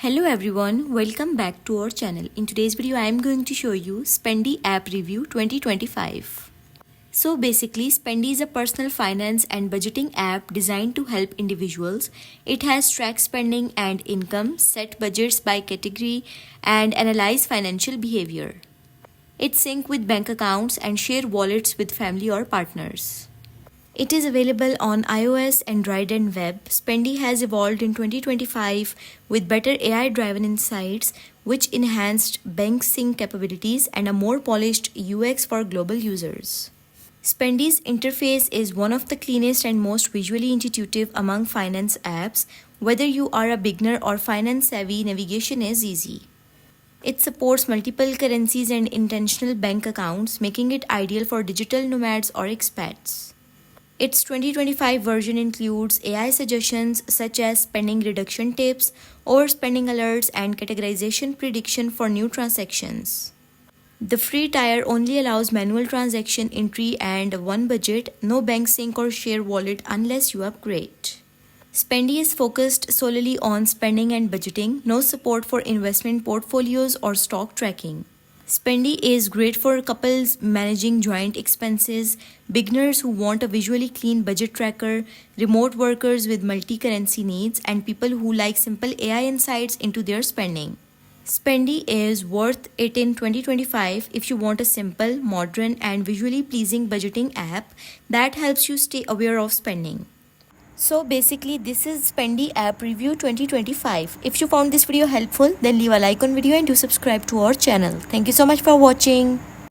Hello everyone, welcome back to our channel. In today's video, I am going to show you Spendee App Review 2025. So basically, Spendee is a personal finance and budgeting app designed to help individuals. It has track spending and income, set budgets by category, and analyze financial behavior. It syncs with bank accounts and share wallets with family or partners. It is available on iOS, Android and web. Spendee has evolved in 2025 with better AI-driven insights, which enhanced bank sync capabilities and a more polished UX for global users. Spendee's interface is one of the cleanest and most visually intuitive among finance apps. Whether you are a beginner or finance-savvy, navigation is easy. It supports multiple currencies and intentional bank accounts, making it ideal for digital nomads or expats. Its 2025 version includes AI suggestions such as spending reduction tips, overspending alerts, and categorization prediction for new transactions. The free tier only allows manual transaction entry and one budget, no bank sync or share wallet unless you upgrade. Spendee is focused solely on spending and budgeting, no support for investment portfolios or stock tracking. Spendee is great for couples managing joint expenses, beginners who want a visually clean budget tracker, remote workers with multi-currency needs, and people who like simple AI insights into their spending. Spendee is worth it in 2025 if you want a simple, modern, and visually pleasing budgeting app that helps you stay aware of spending. So basically, this is Spendee App Review 2025. If you found this video helpful, then leave a like on video and do subscribe to our channel. Thank you so much for watching.